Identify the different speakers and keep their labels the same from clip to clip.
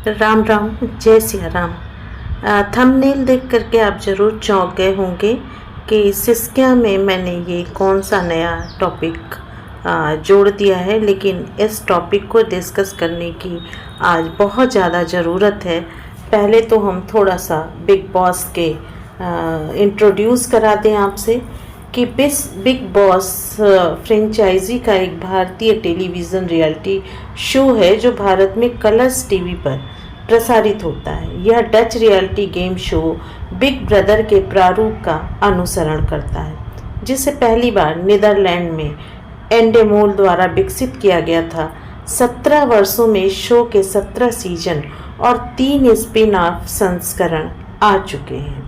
Speaker 1: राम राम, जय सिया राम। थंबनेल देख करके आप ज़रूर चौंक गए होंगे कि सिस्किया में मैंने ये कौन सा नया टॉपिक जोड़ दिया है, लेकिन इस टॉपिक को डिस्कस करने की आज बहुत ज़्यादा ज़रूरत है। पहले तो हम थोड़ा सा बिग बॉस के इंट्रोड्यूस करा दें आपसे कि बिग बॉस फ्रेंचाइजी का एक भारतीय टेलीविज़न रियलिटी शो है जो भारत में कलर्स टीवी पर प्रसारित होता है। यह Dutch reality game show big brother के प्रारूप का अनुसरण करता है, जिसे पहली बार नीदरलैंड में एंडेमोल द्वारा विकसित किया गया था। 17 वर्षों में शो के 17 सीजन और 3 स्पिन ऑफ संस्करण आ चुके हैं।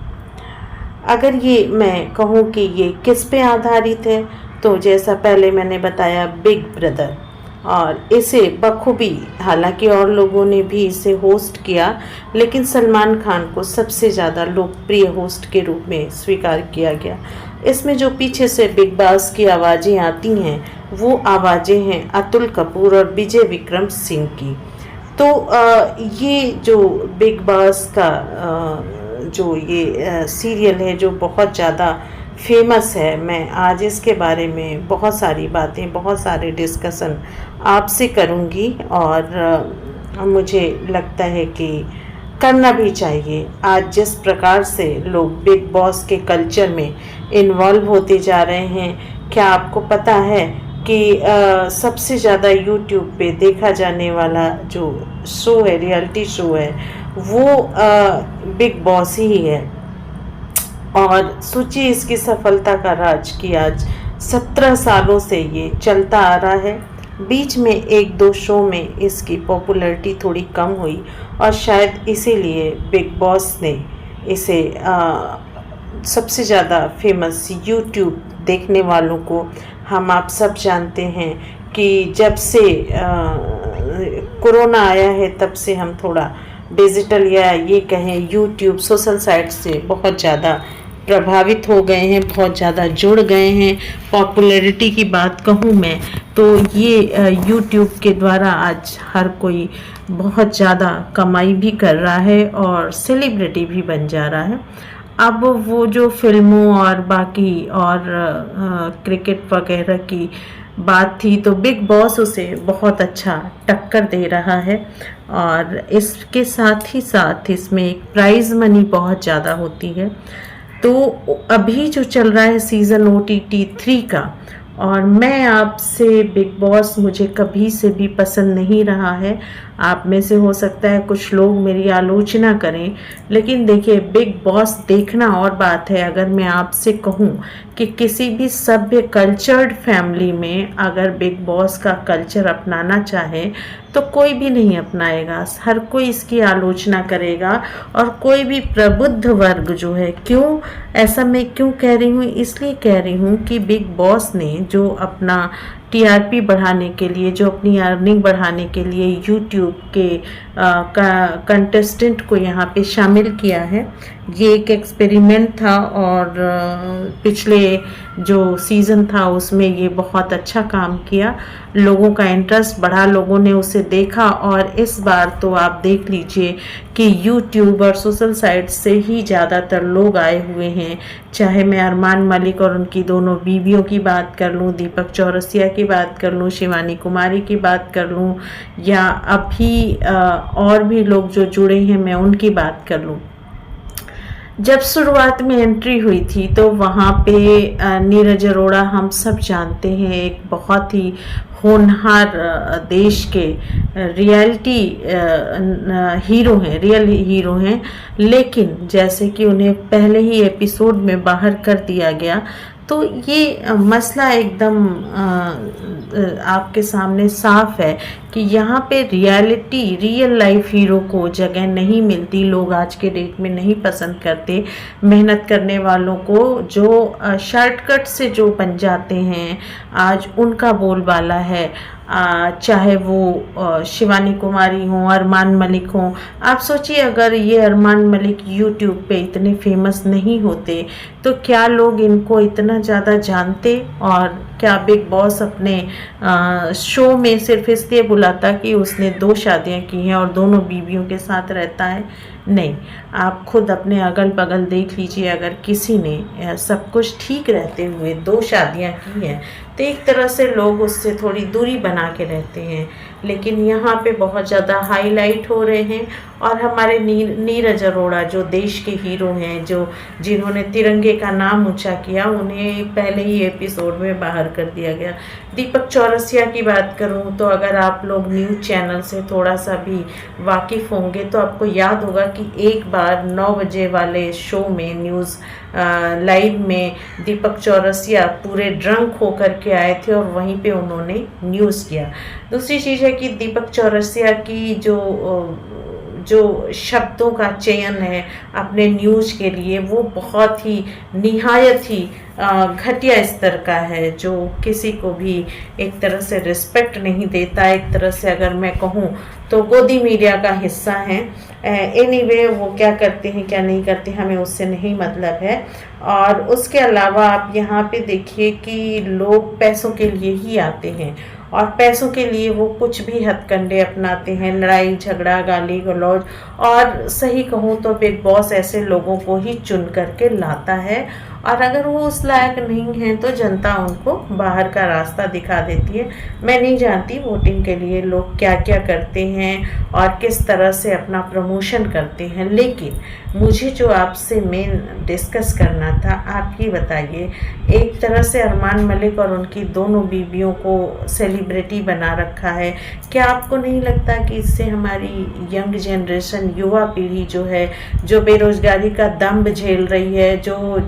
Speaker 1: अगर ये मैं कहूँ कि ये किस पे आधारित है, तो जैसा पहले मैंने बताया बिग ब्रदर, और इसे बखूबी, हालांकि और लोगों ने भी इसे होस्ट किया, लेकिन सलमान खान को सबसे ज़्यादा लोकप्रिय होस्ट के रूप में स्वीकार किया गया। इसमें जो पीछे से बिग बॉस की आवाज़ें आती हैं वो आवाज़ें हैं अतुल कपूर और विजय विक्रम सिंह की। तो ये जो बिग बॉस का जो ये सीरियल है जो बहुत ज़्यादा फेमस है, मैं आज इसके बारे में बहुत सारी बातें, बहुत सारे डिस्कशन आपसे करूँगी, और मुझे लगता है कि करना भी चाहिए। आज जिस प्रकार से लोग बिग बॉस के कल्चर में इन्वॉल्व होते जा रहे हैं, क्या आपको पता है कि सबसे ज़्यादा यूट्यूब पे देखा जाने वाला जो शो है, रियलिटी शो है, वो बिग बॉस ही है। और सोचिए इसकी सफलता का राज कि आज 17 सालों से ये चलता आ रहा है। बीच में 1-2 शो में इसकी पॉपुलैरिटी थोड़ी कम हुई, और शायद इसीलिए बिग बॉस ने इसे सबसे ज़्यादा फेमस यूट्यूब देखने वालों को, हम आप सब जानते हैं कि जब से कोरोना आया है तब से हम थोड़ा डिजिटल या ये कहें यूट्यूब सोशल साइट से बहुत ज़्यादा प्रभावित हो गए हैं, बहुत ज़्यादा जुड़ गए हैं। पॉपुलैरिटी की बात कहूँ मैं तो ये यूट्यूब के द्वारा आज हर कोई बहुत ज़्यादा कमाई भी कर रहा है और सेलिब्रिटी भी बन जा रहा है। अब वो जो फिल्मों और बाकी और क्रिकेट वगैरह की बात थी, तो बिग बॉस उसे बहुत अच्छा टक्कर दे रहा है, और इसके साथ ही साथ इसमें एक प्राइज़ मनी बहुत ज़्यादा होती है। तो अभी जो चल रहा है सीज़न OTT 3 का, और मैं आपसे, बिग बॉस मुझे कभी से भी पसंद नहीं रहा है। आप में से हो सकता है कुछ लोग मेरी आलोचना करें, लेकिन देखिए बिग बॉस देखना और बात है। अगर मैं आपसे कहूं कि किसी भी सभ्य कल्चर्ड फैमिली में अगर बिग बॉस का कल्चर अपनाना चाहे तो कोई भी नहीं अपनाएगा, हर कोई इसकी आलोचना करेगा। और कोई भी प्रबुद्ध वर्ग जो है, क्यों ऐसा मैं क्यों कह रही हूँ, इसलिए कह रही हूँ कि बिग बॉस ने जो अपना TRP बढ़ाने के लिए, जो अपनी अर्निंग बढ़ाने के लिए यूट्यूब के कंटेस्टेंट को यहाँ पे शामिल किया है, ये एक एक्सपेरिमेंट था, और पिछले जो सीज़न था उसमें ये बहुत अच्छा काम किया, लोगों का इंटरेस्ट बढ़ा, लोगों ने उसे देखा। और इस बार तो आप देख लीजिए कि यूट्यूब और सोशल साइट से ही ज़्यादातर लोग आए हुए हैं। चाहे मैं अरमान मलिक और उनकी दोनों बीवियों की बात कर लूँ, दीपक चौरसिया की बात कर लूँ, शिवानी कुमारी की बात कर लूँ, या अभी और भी लोग जो जुड़े हैं मैं उनकी बात कर लूँ। जब शुरुआत में एंट्री हुई थी तो वहाँ पे नीरज अरोड़ा, हम सब जानते हैं, एक बहुत ही होनहार देश के रियलिटी हीरो हैं, रियल हीरो हैं, लेकिन जैसे कि उन्हें पहले ही एपिसोड में बाहर कर दिया गया, तो ये मसला एकदम आपके सामने साफ है कि यहाँ पे रियलिटी, रियल लाइफ हीरो को जगह नहीं मिलती। लोग आज के डेट में नहीं पसंद करते मेहनत करने वालों को, जो शॉर्टकट से जो बन जाते हैं, आज उनका बोलबाला है। चाहे वो शिवानी कुमारी हों, अरमान मलिक हों। आप सोचिए अगर ये अरमान मलिक यूट्यूब पे इतने फेमस नहीं होते तो क्या लोग इनको इतना ज़्यादा जानते और क्या बिग बॉस अपने शो में सिर्फ इसलिए बुलाता कि उसने 2 शादियां की हैं और दोनों बीवियों के साथ रहता है? नहीं, आप खुद अपने अगल बगल देख लीजिए, अगर किसी ने सब कुछ ठीक रहते हुए 2 शादियां की हैं तो एक तरह से लोग उससे थोड़ी दूरी बना के रहते हैं। लेकिन यहाँ पे बहुत ज़्यादा हाईलाइट हो रहे हैं और हमारे नीरज अरोड़ा जो देश के हीरो हैं, जो जिन्होंने तिरंगे का नाम ऊंचा किया, उन्हें पहले ही एपिसोड में बाहर कर दिया गया। दीपक चौरसिया की बात करूं तो अगर आप लोग न्यूज़ चैनल से थोड़ा सा भी वाकिफ़ होंगे तो आपको याद होगा कि एक बार 9 बजे वाले शो में न्यूज़ लाइव में दीपक चौरसिया पूरे ड्रंक होकर के आए थे और वहीं पे उन्होंने न्यूज़ किया। दूसरी चीज़ है कि दीपक चौरसिया की जो शब्दों का चयन है अपने न्यूज़ के लिए, वो बहुत ही निहायत ही घटिया स्तर का है, जो किसी को भी एक तरह से रिस्पेक्ट नहीं देता। एक तरह से अगर मैं कहूँ तो गोदी मीडिया का हिस्सा है। एनीवे, वो क्या करते हैं क्या नहीं करते हमें उससे नहीं मतलब है। और उसके अलावा आप यहाँ पे देखिए कि लोग पैसों के लिए ही आते हैं और पैसों के लिए वो कुछ भी हथकंडे अपनाते हैं, लड़ाई झगड़ा, गाली गलौज। और सही कहूँ तो बिग बॉस ऐसे लोगों को ही चुन करके लाता है और अगर वो उस लायक नहीं है तो जनता उनको बाहर का रास्ता दिखा देती है। मैं नहीं जानती वोटिंग के लिए लोग क्या क्या करते हैं और किस तरह से अपना प्रमोशन करते हैं, लेकिन मुझे जो आपसे मेन डिस्कस करना था, आप ही बताइए। एक तरह से अरमान मलिक और उनकी दोनों बीवियों को सेलिब्रिटी बना रखा है। क्या आपको नहीं लगता कि इससे हमारी यंग जनरेशन, युवा पीढ़ी जो है, जो बेरोजगारी का दंभ झेल रही है,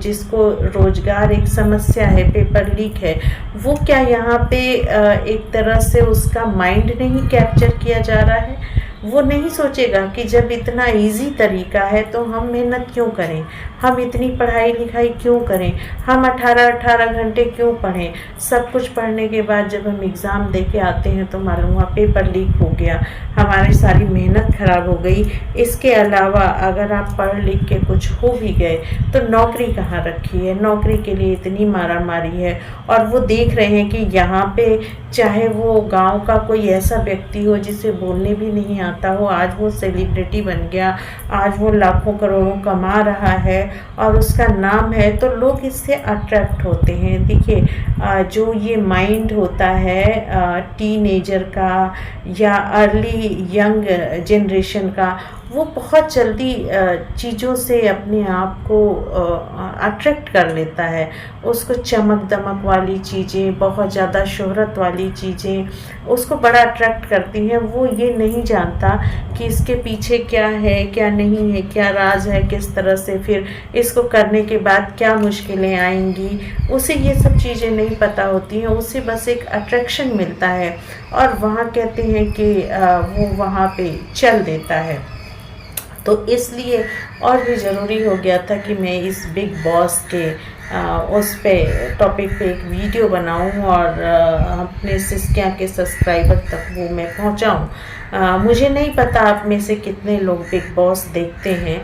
Speaker 1: जिसको रोजगार एक समस्या है, पेपर लीक है, वो क्या यहाँ पे एक तरह से उसका माइंड नहीं कैप्चर किया जा रहा है? वो नहीं सोचेगा कि जब इतना इजी तरीका है तो हम मेहनत क्यों करें, हम इतनी पढ़ाई लिखाई क्यों करें, हम 18-18 घंटे क्यों पढ़ें। सब कुछ पढ़ने के बाद जब हम एग्ज़ाम दे के आते हैं तो मालूम हुआ पेपर लीक हो गया, हमारी सारी मेहनत ख़राब हो गई। इसके अलावा अगर आप पढ़ लिख के कुछ हो भी गए तो नौकरी कहाँ रखी है? नौकरी के लिए इतनी मारा मारी है और वो देख रहे हैं कि यहाँ पे चाहे वो गांव का कोई ऐसा व्यक्ति हो जिसे बोलने भी नहीं आता हो, आज वो सेलिब्रिटी बन गया, आज वो लाखों करोड़ों कमा रहा है और उसका नाम है, तो लोग इससे अट्रैक्ट होते हैं। देखिए, जो ये माइंड होता है टीनेजर का या अर्ली यंग जनरेशन का, वो बहुत जल्दी चीज़ों से अपने आप को अट्रैक्ट कर लेता है। उसको चमक दमक वाली चीज़ें, बहुत ज़्यादा शोहरत वाली चीज़ें उसको बड़ा अट्रैक्ट करती हैं। वो ये नहीं जानता कि इसके पीछे क्या है, क्या नहीं है, क्या राज है, किस तरह से फिर इसको करने के बाद क्या मुश्किलें आएंगी। उसे ये सब चीज़ें नहीं पता होती हैं, उसे बस एक अट्रैक्शन मिलता है और वहाँ कहते हैं कि वो वहाँ पे चल देता है। तो इसलिए और भी ज़रूरी हो गया था कि मैं इस बिग बॉस के उस पे टॉपिक पे एक वीडियो बनाऊं और अपने सिस्किया के सब्सक्राइबर तक वो मैं पहुंचाऊं। मुझे नहीं पता आप में से कितने लोग बिग बॉस देखते हैं।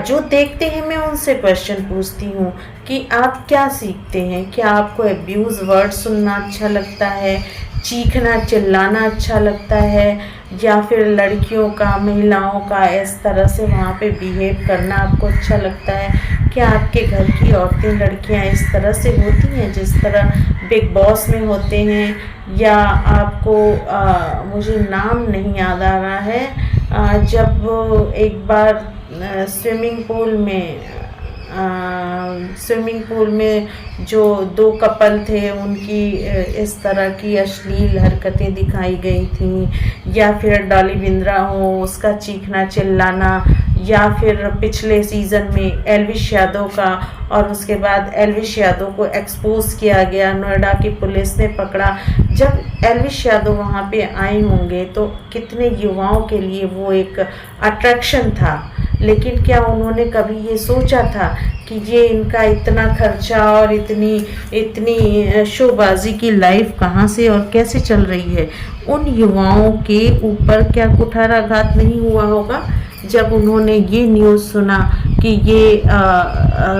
Speaker 1: जो देखते हैं मैं उनसे क्वेश्चन पूछती हूँ कि आप क्या सीखते हैं? क्या आपको अब्यूज़ वर्ड सुनना अच्छा लगता है, चीखना चिल्लाना अच्छा लगता है, या फिर लड़कियों का, महिलाओं का इस तरह से वहाँ पे बिहेव करना आपको अच्छा लगता है? क्या आपके घर की औरतें, लड़कियाँ इस तरह से होती हैं जिस तरह बिग बॉस में होते हैं? या आपको मुझे नाम नहीं याद आ रहा है, जब एक बार स्विमिंग पूल में जो 2 कपल थे उनकी इस तरह की अश्लील हरकतें दिखाई गई थी, या फिर डॉली बिंद्रा हो उसका चीखना चिल्लाना, या फिर पिछले सीज़न में एल्विश यादव का, और उसके बाद एल्विश यादव को एक्सपोज किया गया, नोएडा की पुलिस ने पकड़ा। जब एल्विश यादव वहाँ पे आए होंगे तो कितने युवाओं के लिए वो एक अट्रैक्शन था, लेकिन क्या उन्होंने कभी ये सोचा था कि ये इनका इतना खर्चा और इतनी शोबाजी की लाइफ कहाँ से और कैसे चल रही है? उन युवाओं के ऊपर क्या कुठाराघात नहीं हुआ होगा? जब उन्होंने ये न्यूज़ सुना कि ये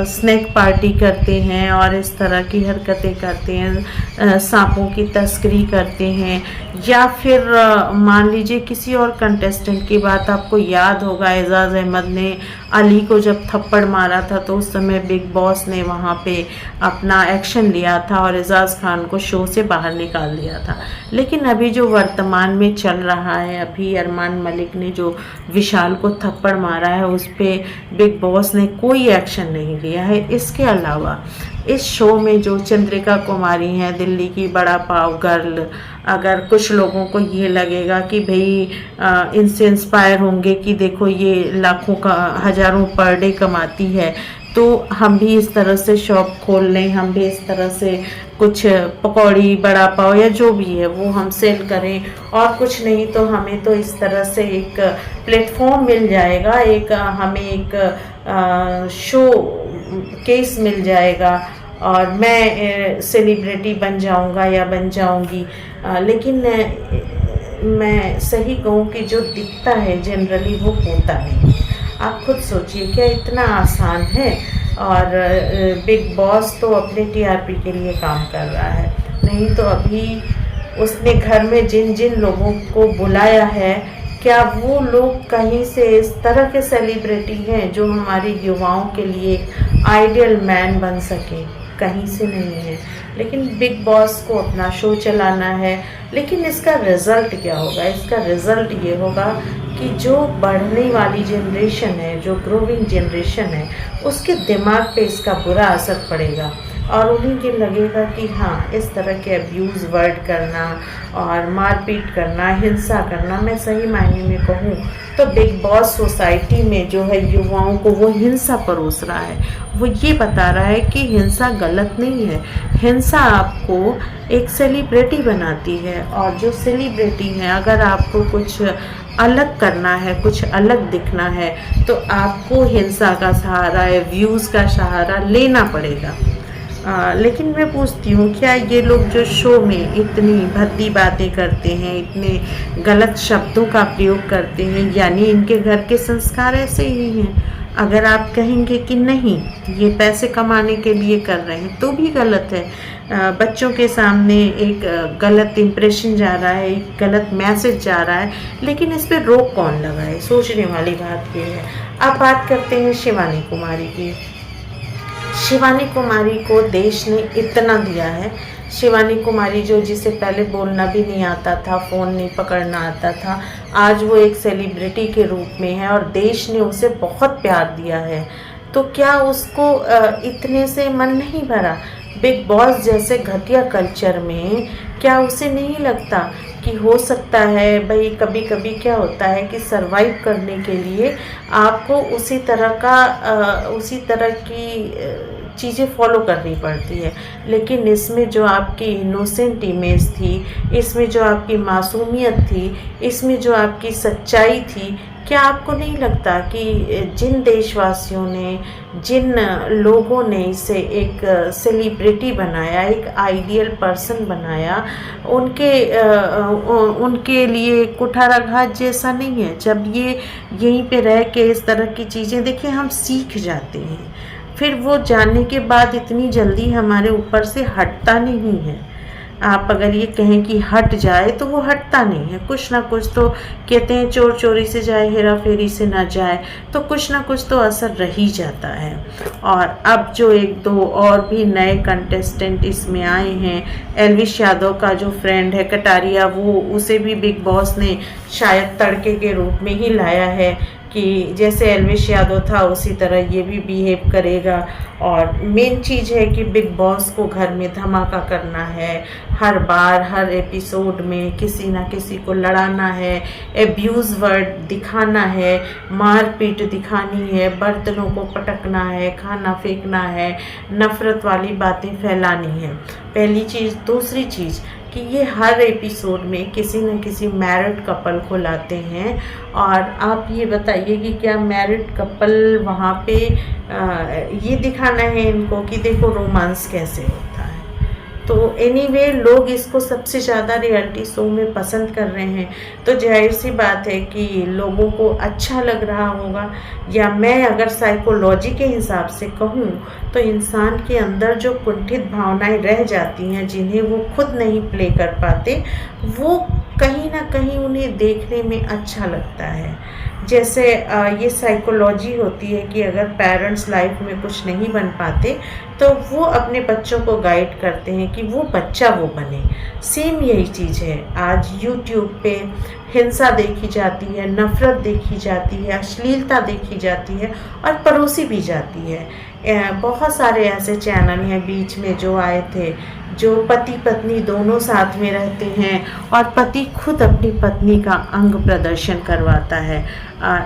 Speaker 1: स्नैक पार्टी करते हैं और इस तरह की हरकतें करते हैं, सांपों की तस्करी करते हैं, या फिर मान लीजिए किसी और कंटेस्टेंट की बात आपको याद होगा, एजाज़ अहमद ने अली को जब थप्पड़ मारा था तो उस समय बिग बॉस ने वहाँ पे अपना एक्शन लिया था और एजाज़ खान को शो से बाहर निकाल दिया था। लेकिन अभी जो वर्तमान में चल रहा है, अभी अरमान मलिक ने जो विशाल को थप्पड़ मारा है उस पर बिग बॉस ने कोई एक्शन नहीं लिया है। इसके अलावा इस शो में जो चंद्रिका कुमारी हैं, दिल्ली की बड़ा पाव गर्ल, अगर कुछ लोगों को ये लगेगा कि भाई इनसे इंस्पायर होंगे कि देखो ये लाखों का हज़ारों पर डे कमाती है, तो हम भी इस तरह से शॉप खोल लें, हम भी इस तरह से कुछ पकौड़ी, बड़ा पाव या जो भी है वो हम सेल करें, और कुछ नहीं तो हमें तो इस तरह से एक प्लेटफॉर्म मिल जाएगा, एक हमें एक शो केस मिल जाएगा और मैं सेलिब्रिटी बन जाऊंगा या बन जाऊंगी। लेकिन मैं सही कहूँ कि जो दिखता है जनरली वो होता नहीं। आप खुद सोचिए क्या इतना आसान है। और बिग बॉस तो अपने टीआरपी के लिए काम कर रहा है, नहीं तो अभी उसने घर में जिन जिन लोगों को बुलाया है, क्या वो लोग कहीं से इस तरह के सेलिब्रिटी हैं जो हमारे युवाओं के लिए आइडियल मैन बन सके? कहीं से नहीं है। लेकिन बिग बॉस को अपना शो चलाना है। लेकिन इसका रिज़ल्ट क्या होगा? इसका रिज़ल्ट ये होगा कि जो बढ़ने वाली जनरेशन है, जो ग्रोइंग जनरेशन है, उसके दिमाग पे इसका बुरा असर पड़ेगा और उन्हें ये लगेगा कि हाँ, इस तरह के अब्यूज़ वर्ड करना और मारपीट करना, हिंसा करना, मैं सही मायने में कहूँ तो बिग बॉस सोसाइटी में जो है युवाओं को वो हिंसा परोस रहा है। वो ये बता रहा है कि हिंसा गलत नहीं है, हिंसा आपको एक सेलिब्रिटी बनाती है, और जो सेलिब्रिटी हैं, अगर आपको कुछ अलग करना है, कुछ अलग दिखना है, तो आपको हिंसा का सहारा है, व्यूज़ का सहारा लेना पड़ेगा। लेकिन मैं पूछती हूँ, क्या ये लोग जो शो में इतनी भद्दी बातें करते हैं, इतने गलत शब्दों का प्रयोग करते हैं, यानी इनके घर के संस्कार ऐसे ही हैं? अगर आप कहेंगे कि नहीं, ये पैसे कमाने के लिए कर रहे हैं, तो भी गलत है। बच्चों के सामने एक गलत इम्प्रेशन जा रहा है, एक गलत मैसेज जा रहा है, लेकिन इस पर रोक कौन लगाए? सोचने वाली बात ये है। अब बात करते हैं शिवानी कुमारी की। शिवानी कुमारी को देश ने इतना दिया है। शिवानी कुमारी जिसे पहले बोलना भी नहीं आता था, फ़ोन नहीं पकड़ना आता था, आज वो एक सेलिब्रिटी के रूप में है और देश ने उसे बहुत प्यार दिया है। तो क्या उसको इतने से मन नहीं भरा? बिग बॉस जैसे घटिया कल्चर में क्या उसे नहीं लगता कि हो सकता है भाई, कभी कभी क्या होता है कि सरवाइव करने के लिए आपको उसी तरह की चीज़ें फॉलो करनी पड़ती है। लेकिन इसमें जो आपकी इनोसेंट इमेज थी, इसमें जो आपकी मासूमियत थी, इसमें जो आपकी सच्चाई थी, क्या आपको नहीं लगता कि जिन देशवासियों ने, जिन लोगों ने इसे एक सेलिब्रिटी बनाया, एक आइडियल पर्सन बनाया, उनके लिए कुठाराघात जैसा नहीं है? जब ये यहीं पे रह के इस तरह की चीज़ें देखिए, हम सीख जाते हैं, फिर वो जानने के बाद इतनी जल्दी हमारे ऊपर से हटता नहीं है। आप अगर ये कहें कि हट जाए तो वो हटता नहीं है। कुछ ना कुछ तो कहते हैं, चोर चोरी से जाए, हेरा फेरी से ना जाए, तो कुछ ना कुछ तो असर रह ही जाता है। और अब जो एक दो और भी नए कंटेस्टेंट इसमें आए हैं, एल्विश यादव का जो फ्रेंड है कटारिया, वो उसे भी बिग बॉस ने शायद तड़के के रूप में ही लाया है कि जैसे एल्विश यादव था उसी तरह ये भी बिहेव करेगा। और मेन चीज़ है कि बिग बॉस को घर में धमाका करना है, हर बार हर एपिसोड में किसी ना किसी को लड़ाना है, एब्यूज़ वर्ड दिखाना है, मारपीट दिखानी है, बर्तनों को पटकना है, खाना फेंकना है, नफ़रत वाली बातें फैलानी है, पहली चीज़। दूसरी चीज़ कि ये हर एपिसोड में किसी न किसी मैरिड कपल को लाते हैं, और आप ये बताइए कि क्या मैरिड कपल वहाँ पे ये दिखाना है इनको कि देखो रोमांस कैसे होता है? तो एनीवे लोग इसको सबसे ज़्यादा रियलिटी शो में पसंद कर रहे हैं, तो जाहिर सी बात है कि लोगों को अच्छा लग रहा होगा। या मैं अगर साइकोलॉजी के हिसाब से कहूँ तो इंसान के अंदर जो कुंठित भावनाएं रह जाती हैं, जिन्हें वो खुद नहीं प्ले कर पाते, वो कहीं ना कहीं उन्हें देखने में अच्छा लगता है। जैसे ये साइकोलॉजी होती है कि अगर पेरेंट्स लाइफ में कुछ नहीं बन पाते तो वो अपने बच्चों को गाइड करते हैं कि वो बच्चा वो बने। सेम यही चीज़ है, आज यूट्यूब पे हिंसा देखी जाती है, नफ़रत देखी जाती है, अश्लीलता देखी जाती है और परोसी भी जाती है। बहुत सारे ऐसे चैनल हैं बीच में जो आए थे, जो पति पत्नी दोनों साथ में रहते हैं और पति खुद अपनी पत्नी का अंग प्रदर्शन करवाता है।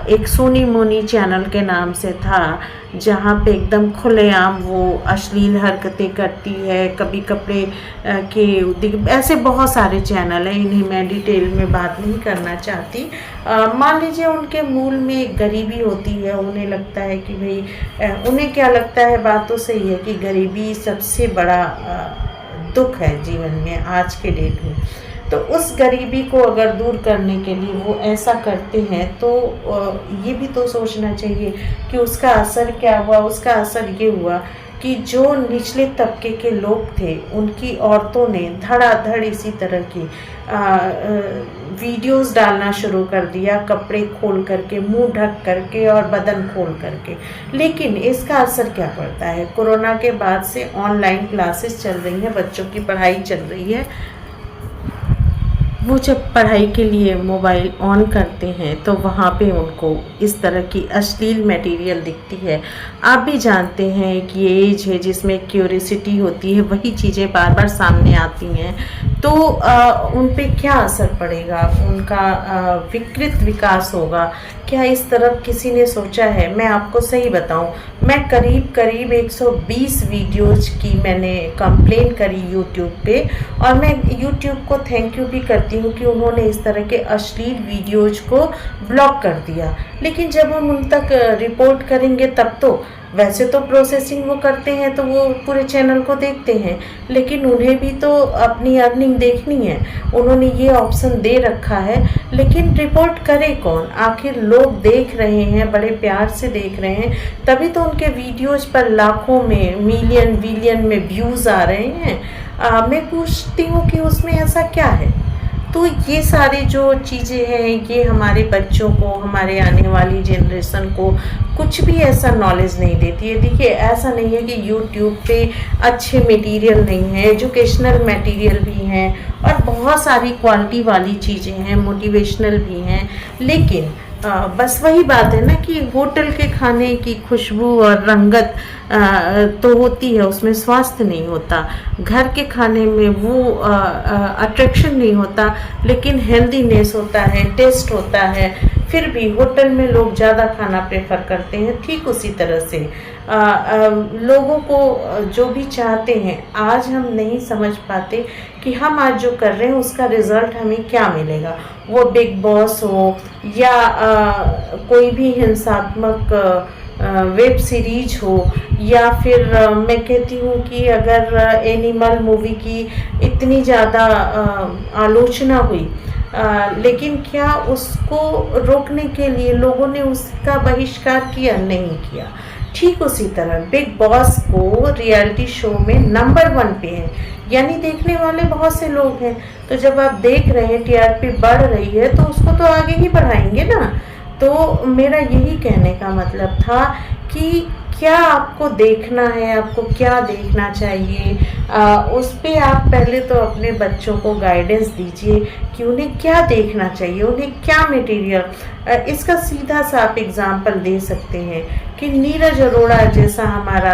Speaker 1: एक सोनी मोनी चैनल के नाम से था, जहाँ पे एकदम खुलेआम वो अश्लील हरकतें करती है, कभी कपड़े के ऐसे बहुत सारे चैनल हैं, इन्हें मैं डिटेल में बात नहीं करना चाहती। मान लीजिए उनके मूल में एक गरीबी होती है, उन्हें लगता है कि भाई उन्हें क्या लगता है, बात तो सही है कि गरीबी सबसे बड़ा दुख है जीवन में आज के डेट में। तो उस गरीबी को अगर दूर करने के लिए वो ऐसा करते हैं तो ये भी तो सोचना चाहिए कि उसका असर क्या हुआ। उसका असर ये हुआ कि जो निचले तबके के लोग थे, उनकी औरतों ने धड़ाधड़ इसी तरह की वीडियोस डालना शुरू कर दिया, कपड़े खोल करके, मुंह ढक करके और बदन खोल करके। लेकिन इसका असर क्या पड़ता है? कोरोना के बाद से ऑनलाइन क्लासेस चल रही हैं, बच्चों की पढ़ाई चल रही है। वो जब पढ़ाई के लिए मोबाइल ऑन करते हैं तो वहाँ पे उनको इस तरह की अश्लील मटेरियल दिखती है। आप भी जानते हैं कि ये एज है जिसमें क्यूरियोसिटी होती है, वही चीज़ें बार बार सामने आती हैं, तो उन पे क्या असर पड़ेगा, उनका विकृत विकास होगा क्या? इस तरफ किसी ने सोचा है? मैं आपको सही बताऊं, मैं करीब 120 वीडियोज की मैंने कंप्लेन करी यूट्यूब पे, और मैं यूट्यूब को थैंक यू भी करती हूँ कि उन्होंने इस तरह के अश्लील वीडियोज को ब्लॉक कर दिया। लेकिन जब हम उन तक रिपोर्ट करेंगे तब तो, वैसे तो प्रोसेसिंग वो करते हैं तो वो पूरे चैनल को देखते हैं, लेकिन उन्हें भी तो अपनी अर्निंग देखनी है। उन्होंने ये ऑप्शन दे रखा है, लेकिन रिपोर्ट करे कौन? आखिर लोग देख रहे हैं, बड़े प्यार से देख रहे हैं, तभी तो उनके वीडियोज पर लाखों में, मिलियन बिलियन में व्यूज़ आ रहे हैं। मैं पूछती हूँ कि उसमें ऐसा क्या है? तो ये सारी जो चीज़ें हैं, ये हमारे बच्चों को, हमारे आने वाली जनरेशन को कुछ भी ऐसा नॉलेज नहीं देती है। देखिए, ऐसा नहीं है कि यूट्यूब पे अच्छे मटेरियल नहीं है, एजुकेशनल मटेरियल भी हैं और बहुत सारी क्वालिटी वाली चीज़ें हैं, मोटिवेशनल भी हैं। लेकिन बस वही बात है ना कि होटल के खाने की खुशबू और रंगत तो होती है, उसमें स्वास्थ्य नहीं होता। घर के खाने में वो अट्रैक्शन नहीं होता, लेकिन हेल्दीनेस होता है, टेस्ट होता है। फिर भी होटल में लोग ज़्यादा खाना प्रेफर करते हैं। ठीक उसी तरह से लोगों को जो भी चाहते हैं, आज हम नहीं समझ पाते कि हम आज जो कर रहे हैं उसका रिज़ल्ट हमें क्या मिलेगा। वो बिग बॉस हो या कोई भी हिंसात्मक वेब सीरीज हो, या फिर मैं कहती हूँ कि अगर एनिमल मूवी की इतनी ज़्यादा आलोचना हुई, लेकिन क्या उसको रोकने के लिए लोगों ने उसका बहिष्कार किया? नहीं किया। ठीक उसी तरह बिग बॉस को रियलिटी शो में नंबर 1 पे है, यानी देखने वाले बहुत से लोग हैं। तो जब आप देख रहे हैं टीआरपी बढ़ रही है तो उसको तो आगे ही बढ़ाएंगे ना। तो मेरा यही कहने का मतलब था कि क्या आपको देखना है, आपको क्या देखना चाहिए, उस पे आप पहले तो अपने बच्चों को गाइडेंस दीजिए कि उन्हें क्या देखना चाहिए, उन्हें क्या मटेरियल। इसका सीधा सा आप एग्जाम्पल दे सकते हैं कि नीरज अरोड़ा जैसा हमारा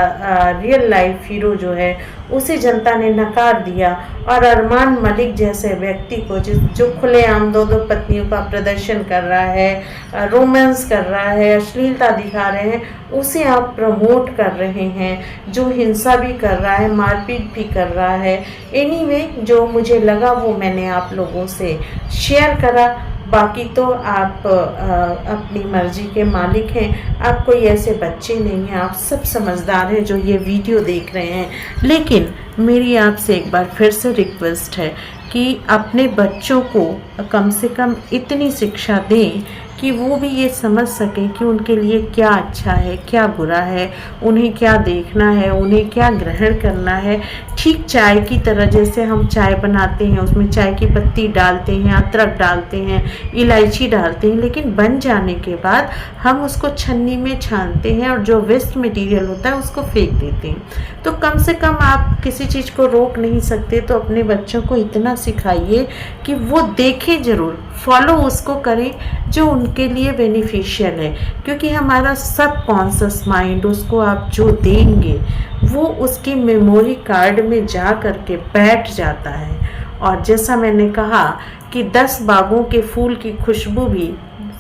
Speaker 1: रियल लाइफ हीरो जो है, उसे जनता ने नकार दिया, और अरमान मलिक जैसे व्यक्ति को जो खुलेआम 2 पत्नियों का प्रदर्शन कर रहा है, रोमांस कर रहा है, अश्लीलता दिखा रहे हैं, उसे आप प्रमोट कर रहे हैं, जो हिंसा भी कर रहा है, मारपीट भी कर रहा है। एनीवे, जो मुझे लगा वो मैंने आप लोगों से शेयर करा। बाकी तो आप अपनी मर्जी के मालिक हैं, आप कोई ऐसे बच्चे नहीं हैं, आप सब समझदार हैं जो ये वीडियो देख रहे हैं। लेकिन मेरी आपसे एक बार फिर से रिक्वेस्ट है कि अपने बच्चों को कम से कम इतनी शिक्षा दें कि वो भी ये समझ सकें कि उनके लिए क्या अच्छा है, क्या बुरा है, उन्हें क्या देखना है, उन्हें क्या ग्रहण करना है। ठीक चाय की तरह, जैसे हम चाय बनाते हैं, उसमें चाय की पत्ती डालते हैं, अदरक डालते हैं, इलायची डालते हैं, लेकिन बन जाने के बाद हम उसको छन्नी में छानते हैं और जो वेस्ट मटेरियल होता है उसको फेंक देते हैं। तो कम से कम आप किसी चीज़ को रोक नहीं सकते तो अपने बच्चों को इतना सिखाइए कि वो देखें ज़रूर, फॉलो उसको करें जो उनके लिए बेनिफिशियल है, क्योंकि हमारा सबकॉन्शियस माइंड उसको आप जो देंगे वो उसकी मेमोरी कार्ड में जा कर के बैठ जाता है। और जैसा मैंने कहा कि 10 बागों के फूल की खुशबू भी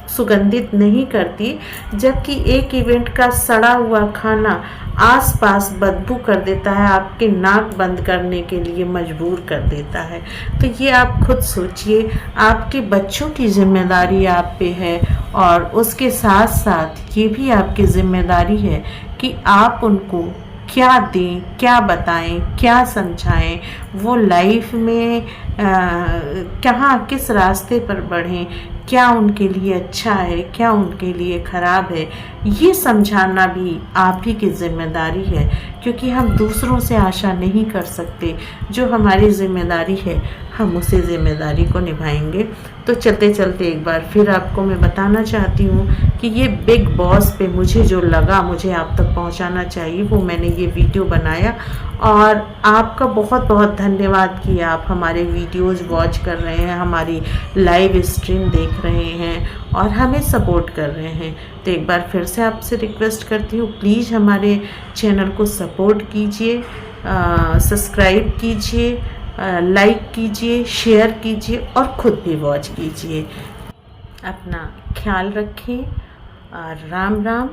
Speaker 1: सुगंधित नहीं करती, जबकि एक इवेंट का सड़ा हुआ खाना आसपास बदबू कर देता है, आपके नाक बंद करने के लिए मजबूर कर देता है। तो ये आप खुद सोचिए, आपके बच्चों की जिम्मेदारी आप पे है और उसके साथ साथ ये भी आपकी जिम्मेदारी है कि आप उनको क्या दें, क्या बताएं, क्या समझाएं, वो लाइफ में कहाँ किस रास्ते पर बढ़ें, क्या उनके लिए अच्छा है, क्या उनके लिए ख़राब है, ये समझाना भी आप ही की जिम्मेदारी है, क्योंकि हम दूसरों से आशा नहीं कर सकते। जो हमारी जिम्मेदारी है हम उसी जिम्मेदारी को निभाएंगे। तो चलते चलते एक बार फिर आपको मैं बताना चाहती हूँ कि ये बिग बॉस पे मुझे जो लगा मुझे आप तक पहुँचाना चाहिए, वो मैंने ये वीडियो बनाया। और आपका बहुत बहुत धन्यवाद कि आप हमारे वीडियोज़ वॉच कर रहे हैं, हमारी लाइव स्ट्रीम देख रहे हैं और हमें सपोर्ट कर रहे हैं। तो एक बार फिर से आपसे रिक्वेस्ट करती हूँ, प्लीज़ हमारे चैनल को सपोर्ट कीजिए, सब्सक्राइब कीजिए, लाइक कीजिए, शेयर कीजिए और ख़ुद भी वॉच कीजिए। अपना ख्याल रखें और राम राम।